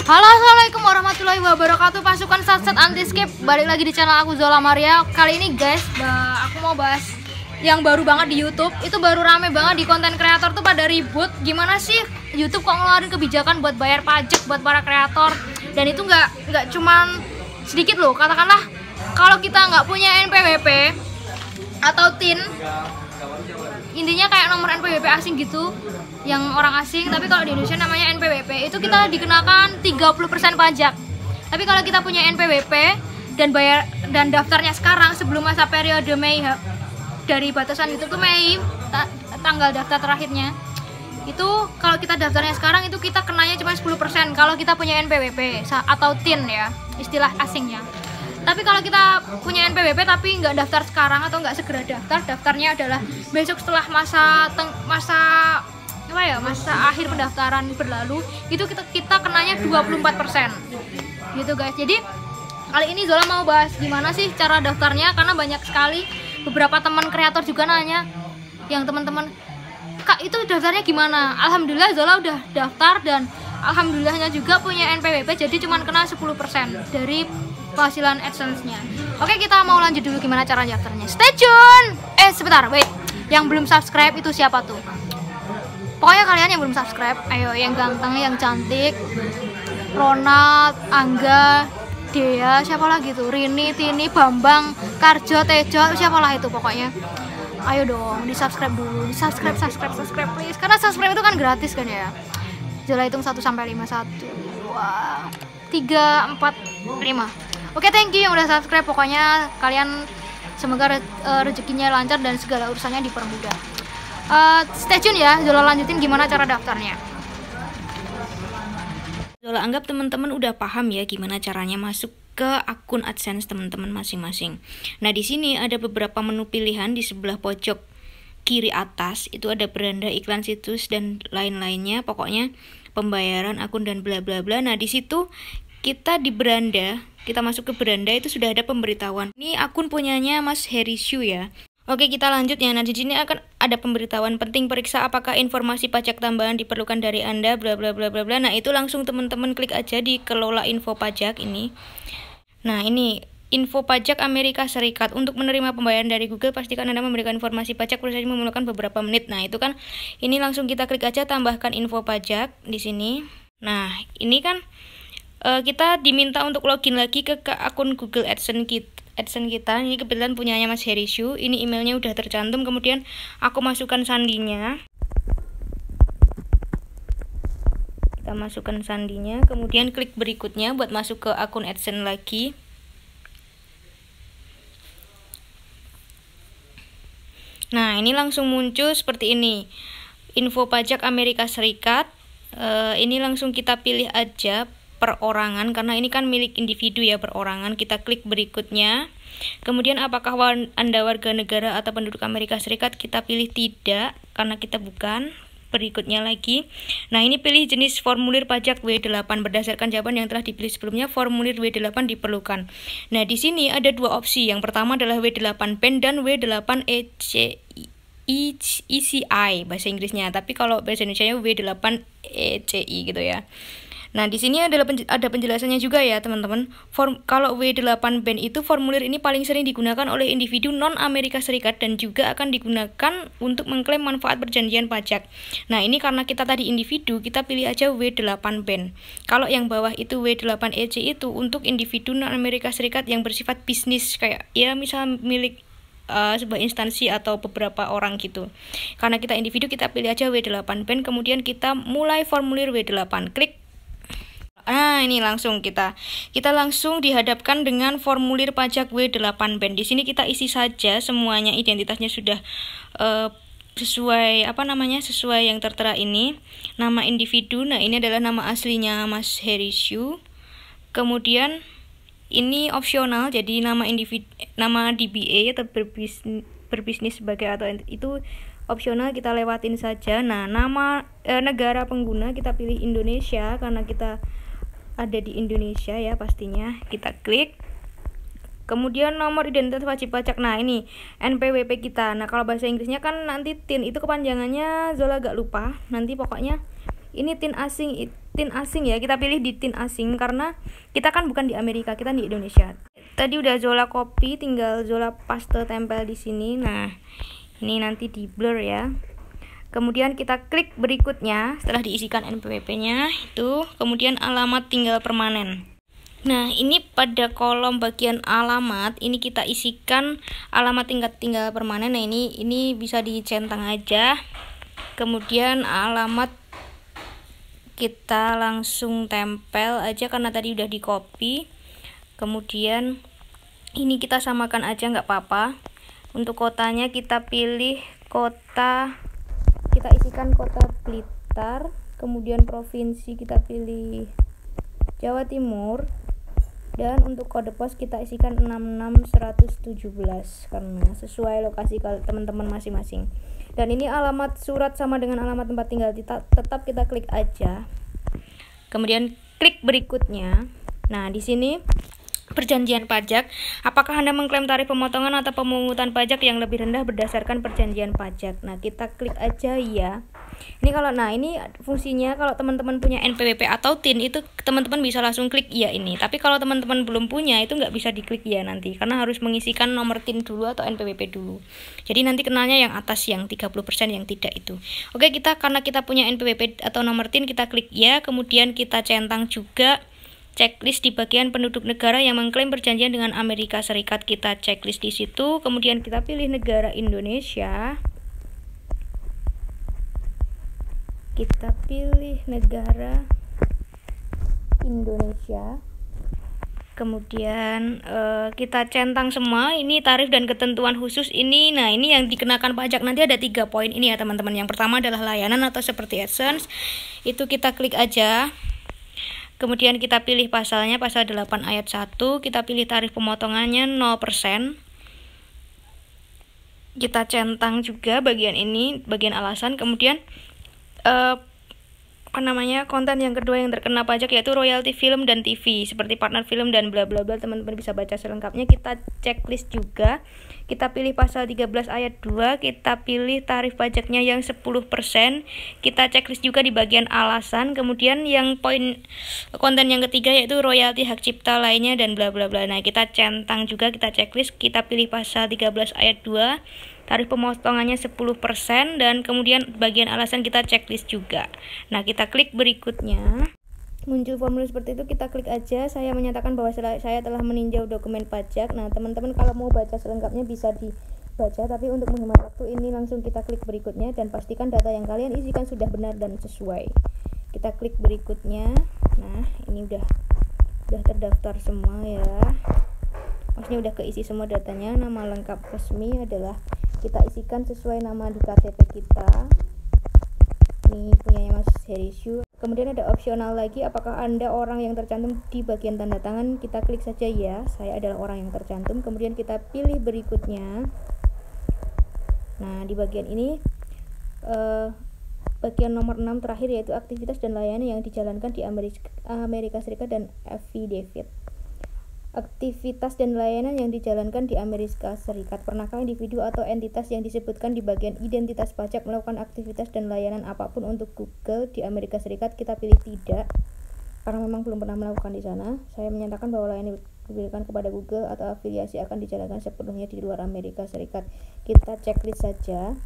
Halo, assalamualaikum warahmatullahi wabarakatuh. Pasukan Satset Anti Skip, balik lagi di channel aku Zola Maria. Kali ini guys, aku mau bahas yang baru banget di YouTube. Itu baru rame banget di konten kreator tuh pada ribut. Gimana sih YouTube kok ngeluarin kebijakan buat bayar pajak buat para kreator? Dan itu nggak cuman sedikit loh. Katakanlah kalau kita nggak punya NPWP atau TIN, intinya kayak nomor NPWP asing gitu, yang orang asing, tapi kalau di Indonesia namanya NPWP, itu kita dikenakan 30% pajak. Tapi kalau kita punya NPWP dan bayar dan daftarnya sekarang sebelum masa periode Mei, dari batasan itu tuh Mei, tanggal daftar terakhirnya itu, kalau kita daftarnya sekarang itu kita kenanya cuma 10% kalau kita punya NPWP atau TIN ya, istilah asingnya. Tapi kalau kita punya NPWP tapi nggak daftar sekarang atau nggak segera daftarnya adalah besok setelah masa akhir pendaftaran berlalu, itu kita kenanya 24% gitu guys. Jadi kali ini Zola mau bahas gimana sih cara daftarnya, karena banyak sekali beberapa teman kreator juga nanya, yang teman-teman, Kak itu daftarnya gimana? Alhamdulillah Zola udah daftar dan alhamdulillahnya juga punya NPWP, jadi cuma kena 10% dari penghasilan AdSense-nya. Oke, kita mau lanjut dulu gimana cara daftarnya. Stay tune. Sebentar, wait. Yang belum subscribe itu siapa tuh? Pokoknya kalian yang belum subscribe, ayo, yang ganteng, yang cantik, Ronald, Angga, Dea, siapa lagi tuh? Rini, Tini, Bambang, Karjo, Tejo, siapalah itu pokoknya. Ayo dong, di subscribe dulu, di subscribe please. Karena subscribe itu kan gratis kan ya. Zola hitung 1 sampai 5. 1, 2, 3, 4, 5. Oke, thank you yang udah subscribe. Pokoknya kalian semoga rezekinya lancar dan segala urusannya dipermudah. Stay tune ya, Zola lanjutin gimana cara daftarnya. Zola anggap teman-teman udah paham ya gimana caranya masuk ke akun AdSense teman-teman masing-masing. Nah, di sini ada beberapa menu pilihan di sebelah pojok kiri atas. Itu ada beranda, iklan situs dan lain-lainnya. Pokoknya pembayaran akun dan bla bla bla. Nah, di situ kita di beranda, kita masuk ke beranda itu sudah ada pemberitahuan. Ini akun punyanya Mas Heri Shu ya. Oke, kita lanjut ya. Nah, di sini akan ada pemberitahuan penting, periksa apakah informasi pajak tambahan diperlukan dari Anda, bla bla bla bla bla. Nah, itu langsung teman-teman klik aja di kelola info pajak ini. Nah, ini info pajak Amerika Serikat. Untuk menerima pembayaran dari Google, pastikan Anda memberikan informasi pajak, prosesnya memerlukan beberapa menit. Nah, itu kan ini langsung kita klik aja tambahkan info pajak di sini. Nah, ini kan kita diminta untuk login lagi ke akun Google AdSense kita. Ini kebetulan punyanya Mas Heri Shu. Ini emailnya udah tercantum. Kemudian aku masukkan sandinya. Kita masukkan sandinya. Kemudian klik berikutnya buat masuk ke akun AdSense lagi. Nah, ini langsung muncul seperti ini. Info pajak Amerika Serikat. Ini langsung kita pilih aja perorangan, karena ini kan milik individu ya, perorangan. Kita klik berikutnya. Kemudian apakah Anda warga negara atau penduduk Amerika Serikat? Kita pilih tidak, karena kita bukan. Berikutnya lagi. Nah, ini pilih jenis formulir pajak W8. Berdasarkan jawaban yang telah dipilih sebelumnya, formulir W8 diperlukan. Nah, di sini ada dua opsi. Yang pertama adalah W8 PEN dan W8 ECI bahasa Inggrisnya. Tapi kalau bahasa Indonesianya W8 ECI gitu ya. Nah, di sini ada penjelasannya juga ya, teman-teman. Kalau W8 BEN itu formulir ini paling sering digunakan oleh individu non-Amerika Serikat dan juga akan digunakan untuk mengklaim manfaat perjanjian pajak. Nah, ini karena kita tadi individu, kita pilih aja W8 BEN. Kalau yang bawah itu W8 EC itu untuk individu non-Amerika Serikat yang bersifat bisnis, kayak ya misal milik sebuah instansi atau beberapa orang gitu. Karena kita individu, kita pilih aja W8 BEN. Kemudian kita mulai formulir W8. Klik. Nah, ini langsung kita langsung dihadapkan dengan formulir pajak W8 BEN. Di sini kita isi saja semuanya, identitasnya sudah sesuai sesuai yang tertera ini. Nama individu, nah ini adalah nama aslinya Mas Heri Shu. Kemudian ini opsional, jadi nama individu, nama DBA atau berbisnis sebagai atau itu opsional, kita lewatin saja. Nah, nama negara pengguna kita pilih Indonesia karena kita ada di Indonesia ya pastinya. Kita klik. Kemudian nomor identitas wajib pajak. Nah, ini NPWP kita. Nah, kalau bahasa Inggrisnya kan nanti TIN itu kepanjangannya Zola agak lupa. Nanti pokoknya ini TIN asing tin asing ya, kita pilih di tin asing karena kita kan bukan di Amerika, kita di Indonesia. Tadi udah Zola copy, tinggal Zola paste tempel di sini. Nah, ini nanti di blur ya. Kemudian kita klik berikutnya setelah diisikan NPWP-nya itu, kemudian alamat tinggal permanen. Nah, ini pada kolom bagian alamat ini kita isikan alamat tinggal permanen. Nah, ini bisa dicentang aja. Kemudian alamat kita langsung tempel aja karena tadi udah di copy. Kemudian ini kita samakan aja nggak apa-apa. Untuk kotanya kita pilih kota, kita isikan kota Blitar. Kemudian provinsi kita pilih Jawa Timur. Dan untuk kode pos kita isikan 66117 karena sesuai lokasi teman-teman masing-masing. Dan ini alamat surat sama dengan alamat tempat tinggal, tetap kita klik aja. Kemudian klik berikutnya. Nah, di sini perjanjian pajak. Apakah Anda mengklaim tarif pemotongan atau pemungutan pajak yang lebih rendah berdasarkan perjanjian pajak? Nah, kita klik aja ya. Ini ini fungsinya kalau teman-teman punya NPWP atau TIN itu teman-teman bisa langsung klik iya ini. Tapi kalau teman-teman belum punya itu nggak bisa diklik ya nanti karena harus mengisikan nomor TIN dulu atau NPWP dulu. Jadi nanti kenalnya yang atas yang 30% yang tidak itu. Oke, karena kita punya NPWP atau nomor TIN kita klik ya, kemudian kita centang juga checklist di bagian penduduk negara yang mengklaim perjanjian dengan Amerika Serikat, kita checklist di situ. Kemudian kita pilih negara Indonesia. Kita pilih negara Indonesia. Kemudian kita centang semua ini tarif dan ketentuan khusus ini. Nah, ini yang dikenakan pajak nanti ada 3 poin ini ya teman-teman. Yang pertama adalah layanan atau seperti AdSense. Itu kita klik aja. Kemudian kita pilih pasalnya, pasal 8 ayat 1. Kita pilih tarif pemotongannya 0%. Kita centang juga bagian ini, bagian alasan. Kemudian konten yang kedua yang terkena pajak yaitu royalti film dan TV seperti partner film dan bla bla bla. Teman-teman bisa baca selengkapnya. Kita checklist juga. Kita pilih pasal 13 ayat 2, kita pilih tarif pajaknya yang 10%. Kita checklist juga di bagian alasan. Kemudian yang poin konten yang ketiga yaitu royalti hak cipta lainnya dan bla bla bla. Nah, kita centang juga, kita checklist, kita pilih pasal 13 ayat 2. Tarif pemotongannya 10% dan kemudian bagian alasan kita checklist juga. Nah, kita klik berikutnya. Muncul formulir seperti itu, kita klik aja. Saya menyatakan bahwa saya telah meninjau dokumen pajak. Nah, teman-teman kalau mau baca selengkapnya bisa dibaca, tapi untuk menghemat waktu ini langsung kita klik berikutnya dan pastikan data yang kalian isikan sudah benar dan sesuai. Kita klik berikutnya. Nah, ini udah terdaftar semua ya. Maksudnya udah keisi semua datanya. Nama lengkap resmi adalah kita isikan sesuai nama di KTP kita. Ini punyanya Mas Herisyu. Kemudian ada opsional lagi, apakah Anda orang yang tercantum di bagian tanda tangan? Kita klik saja ya, saya adalah orang yang tercantum. Kemudian kita pilih berikutnya. Nah, di bagian ini bagian nomor 6 terakhir yaitu aktivitas dan layanan yang dijalankan di Amerika Serikat dan affidavit. Aktivitas dan layanan yang dijalankan di Amerika Serikat. Pernahkah individu atau entitas yang disebutkan di bagian identitas pajak melakukan aktivitas dan layanan apapun untuk Google di Amerika Serikat? Kita pilih tidak, karena memang belum pernah melakukan di sana. Saya menyatakan bahwa layanan diberikan kepada Google atau afiliasi akan dijalankan sepenuhnya di luar Amerika Serikat. Kita checklist saja.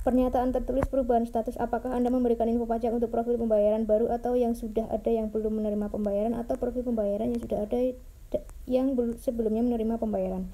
Pernyataan tertulis perubahan status, apakah Anda memberikan info pajak untuk profil pembayaran baru atau yang sudah ada yang belum menerima pembayaran, atau profil pembayaran yang sudah ada yang sebelumnya menerima pembayaran.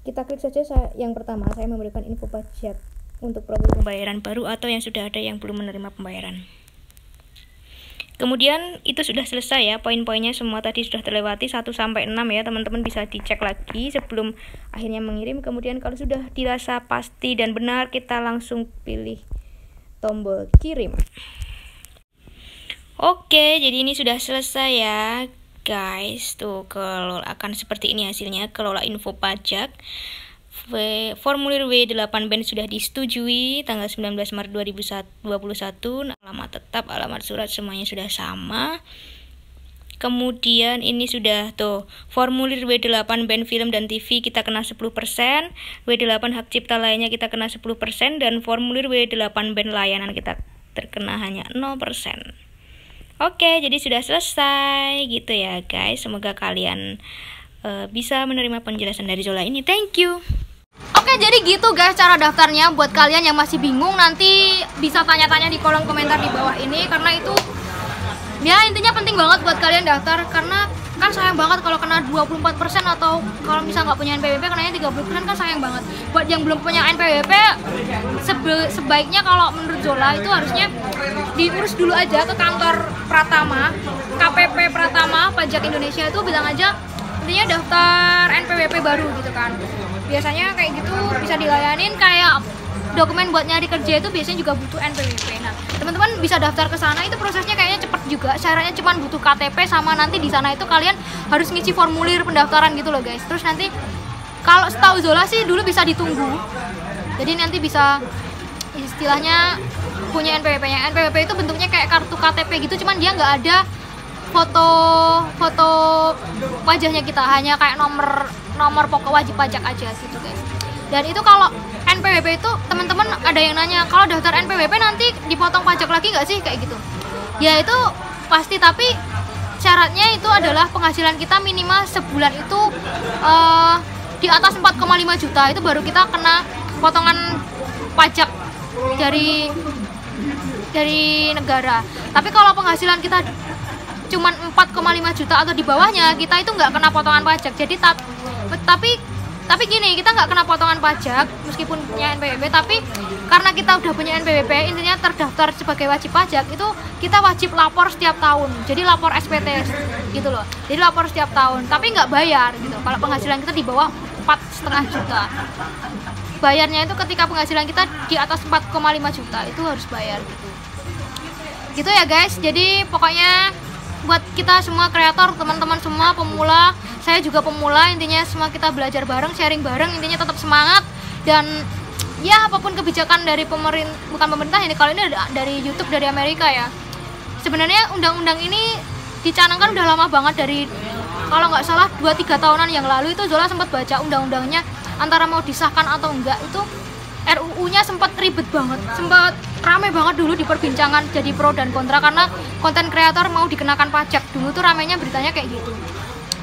Kita klik saja yang pertama, saya memberikan info pajak untuk profil pembayaran baru atau yang sudah ada yang belum menerima pembayaran. Kemudian itu sudah selesai ya, poin-poinnya semua tadi sudah terlewati 1-6 ya, teman-teman bisa dicek lagi sebelum akhirnya mengirim. Kemudian kalau sudah dirasa pasti dan benar, kita langsung pilih tombol kirim. Oke, jadi ini sudah selesai ya guys. Tuh, kalau akan seperti ini hasilnya, kelola info pajak. Formulir W8BEN sudah disetujui tanggal 19 Maret 2021. Alamat tetap, alamat surat semuanya sudah sama. Kemudian ini sudah tuh formulir W8BEN film dan TV kita kena 10%, W8 hak cipta lainnya kita kena 10%, dan formulir W8BEN layanan kita terkena hanya 0%. Oke, jadi sudah selesai gitu ya guys. Semoga kalian bisa menerima penjelasan dari Zola ini. Thank you. Oke, jadi gitu guys cara daftarnya. Buat kalian yang masih bingung, nanti bisa tanya-tanya di kolom komentar di bawah ini, karena itu ya intinya penting banget buat kalian daftar. Karena kan sayang banget kalau kena 24%, atau kalau misal nggak punya NPWP kenanya 30%, kan sayang banget. Buat yang belum punya NPWP, sebaiknya kalau menurut Zola itu harusnya diurus dulu aja ke kantor Pratama, KPP Pratama Pajak Indonesia, itu bilang aja intinya daftar NPWP baru gitu kan. Biasanya kayak gitu bisa dilayanin. Kayak dokumen buat nyari kerja itu biasanya juga butuh NPWP. Nah, teman-teman bisa daftar ke sana, itu prosesnya kayaknya cepet juga. Syaratnya cuma butuh KTP, sama nanti di sana itu kalian harus ngisi formulir pendaftaran gitu loh guys. Terus nanti kalau setahu Zola sih dulu bisa ditunggu. Jadi nanti bisa istilahnya punya NPWP-nya. NPWP itu bentuknya kayak kartu KTP gitu, cuman dia nggak ada foto wajahnya kita, hanya kayak nomor pokok wajib pajak aja gitu guys. Dan itu kalau NPWP itu teman-teman ada yang nanya, kalau daftar NPWP nanti dipotong pajak lagi nggak sih kayak gitu? Ya itu pasti, tapi syaratnya itu adalah penghasilan kita minimal sebulan itu di atas 4,5 juta, itu baru kita kena potongan pajak dari negara. Tapi kalau penghasilan kita cuman 4,5 juta atau di bawahnya, kita itu nggak kena potongan pajak. Jadi tapi gini, kita nggak kena potongan pajak meskipun punya NPWP, tapi karena kita udah punya NPWP, intinya terdaftar sebagai wajib pajak, itu kita wajib lapor setiap tahun. Jadi lapor SPT gitu loh. Jadi lapor setiap tahun, tapi nggak bayar gitu. Kalau penghasilan kita di bawah 4,5 juta, bayarnya itu ketika penghasilan kita di atas 4,5 juta itu harus bayar gitu ya guys. Jadi pokoknya buat kita semua kreator, teman-teman semua pemula, saya juga pemula, intinya semua kita belajar bareng, sharing bareng, intinya tetap semangat. Dan ya apapun kebijakan dari bukan pemerintah ini, kalau ini dari YouTube dari Amerika ya, sebenarnya undang-undang ini dicanangkan udah lama banget, dari kalau nggak salah 2-3 tahunan yang lalu itu Zola sempat baca undang-undangnya, antara mau disahkan atau enggak. Itu RUU-nya sempat ribet banget, sempat rame banget dulu di perbincangan, jadi pro dan kontra, karena konten kreator mau dikenakan pajak. Dulu tuh ramenya beritanya kayak gitu,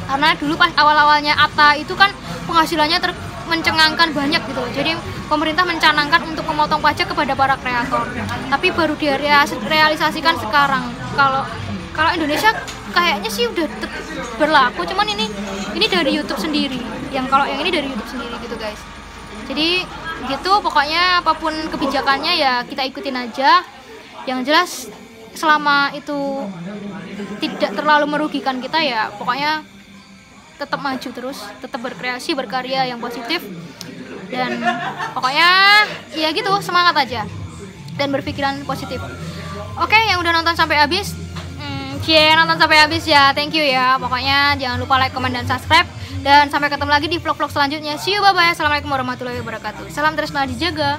karena dulu pas awal-awalnya ATA itu kan penghasilannya mencengangkan banyak gitu, jadi pemerintah mencanangkan untuk memotong pajak kepada para kreator, tapi baru direalisasikan sekarang. Kalau Indonesia kayaknya sih udah berlaku, cuman ini dari YouTube sendiri, kalau yang ini dari YouTube sendiri gitu guys. Jadi gitu, pokoknya apapun kebijakannya ya kita ikutin aja. Yang jelas selama itu tidak terlalu merugikan kita, ya pokoknya tetap maju terus, tetap berkreasi, berkarya yang positif. Dan pokoknya ya gitu, semangat aja dan berpikiran positif. Oke, yang udah nonton sampai habis, nonton sampai habis ya, thank you ya. Pokoknya jangan lupa like, comment, dan subscribe. Dan sampai ketemu lagi di vlog-vlog selanjutnya. See you, bye-bye. Assalamualaikum warahmatullahi wabarakatuh. Salam tresna dijaga.